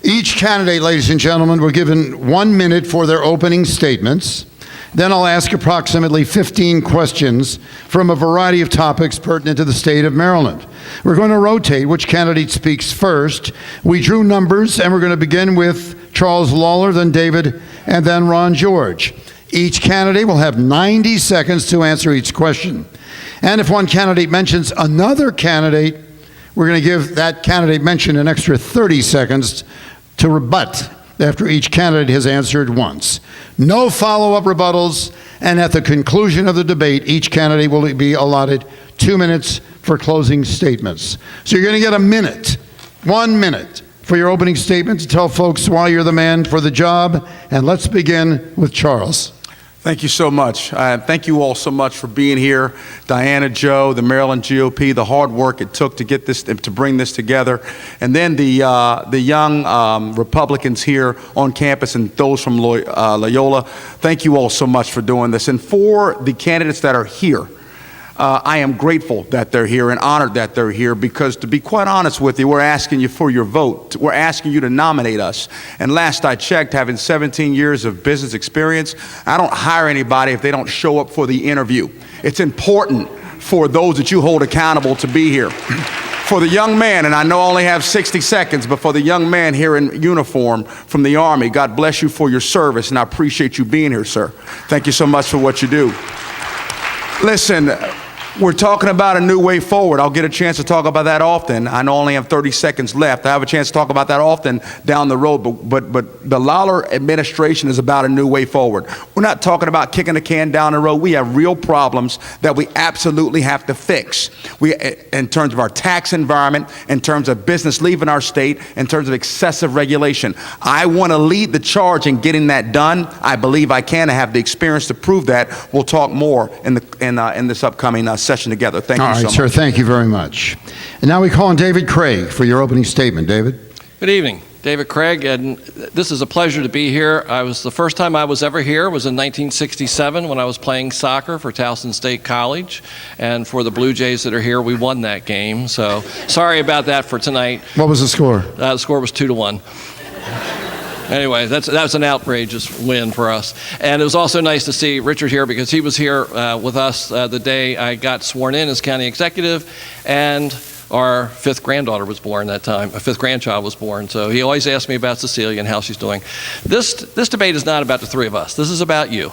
Each candidate, ladies and gentlemen, will given 1 minute for their opening statements. Then I'll ask approximately 15 questions from a variety of topics pertinent to the state of Maryland. We're going to rotate which candidate speaks first. We drew numbers, and we're going to begin with Charles Lollar, then David, and then Ron George. Each candidate will have 90 seconds to answer each question. And if one candidate mentions another candidate, we're going to give that candidate mentioned an extra 30 seconds to rebut after each candidate has answered once. No follow-up rebuttals, and at the conclusion of the debate, each candidate will be allotted 2 minutes for closing statements. So you're going to get a minute, 1 minute, for your opening statement to tell folks why you're the man for the job. And let's begin with Charles. Thank you so much. Thank you all so much for being here. Diana, Joe, the Maryland GOP, the hard work it took to get this, to bring this together, and then the young Republicans here on campus and those from Loyola. Thank you all so much for doing this. And for the candidates that are here, I am grateful that they're here and honored that they're here, because to be quite honest with you, we're asking you for your vote. We're asking you to nominate us. And last I checked, having 17 years of business experience, I don't hire anybody if they don't show up for the interview. It's important for those that you hold accountable to be here. For the young man, and I know I only have 60 seconds, but for the young man here in uniform from the Army, God bless you for your service, and I appreciate you being here, sir. Thank you so much for what you do. Listen, we're talking about a new way forward. I'll get a chance to talk about that often. I know I only have 30 seconds left. I have a chance to talk about that often down the road, but the Lollar administration is about a new way forward. We're not talking about kicking the can down the road. We have real problems that we absolutely have to fix. In terms of our tax environment, in terms of business leaving our state, in terms of excessive regulation. I want to lead the charge in getting that done. I believe I can. I have the experience to prove that. We'll talk more in this upcoming session together. Thank you so much. All right, sir, thank you very much. And now we call on David Craig for your opening statement. David? Good evening. David Craig, and this is a pleasure to be here. The first time I was ever here was in 1967 when I was playing soccer for Towson State College, and for the Blue Jays that are here, we won that game. So sorry about that for tonight. What was the score? The score was 2-1. Anyway, that was an outrageous win for us. And it was also nice to see Richard here, because he was here with us the day I got sworn in as county executive, and our fifth granddaughter was born that time. A fifth grandchild was born. So he always asked me about Cecilia and how she's doing. This debate is not about the three of us. This is about you.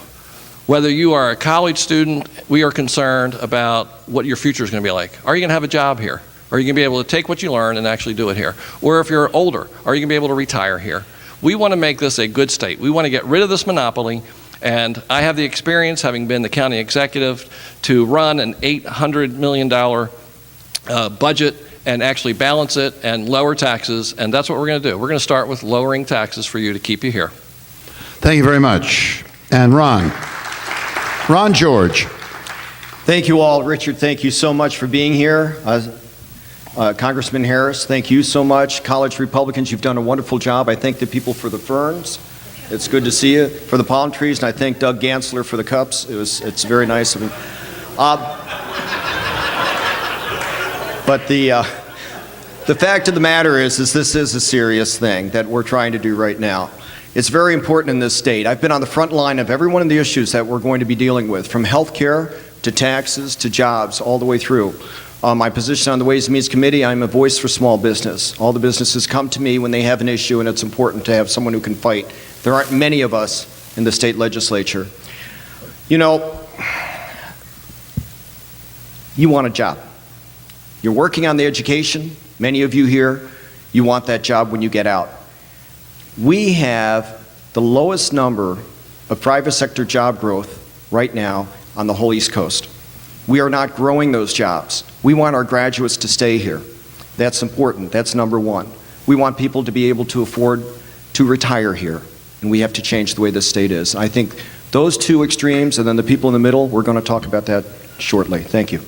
Whether you are a college student, we are concerned about what your future is going to be like. Are you going to have a job here? Are you going to be able to take what you learn and actually do it here? Or if you're older, are you going to be able to retire here? We want to make this a good state. We want to get rid of this monopoly, and I have the experience, having been the county executive, to run an $800 million budget and actually balance it and lower taxes, and that's what we're going to do. We're going to start with lowering taxes for you to keep you here. Thank you very much. And Ron George. Thank you all. Richard, thank you so much for being here. Congressman Harris, thank you so much. College Republicans, you've done a wonderful job. I thank the people for the ferns. It's good to see you. For the palm trees, and I thank Doug Gansler for the cups. It's very nice of him. But the fact of the matter is this is a serious thing that we're trying to do right now. It's very important in this state. I've been on the front line of every one of the issues that we're going to be dealing with, from health care to taxes to jobs, all the way through. My position on the Ways and Means Committee, I'm a voice for small business. All the businesses come to me when they have an issue, and it's important to have someone who can fight. There aren't many of us in the state legislature. You know, you want a job. You're working on the education. Many of you here, you want that job when you get out. We have the lowest number of private sector job growth right now on the whole East Coast. We are not growing those jobs. We want our graduates to stay here. That's important. That's number one. We want people to be able to afford to retire here, and we have to change the way this state is. I think those two extremes, and then the people in the middle, we're going to talk about that shortly. Thank you.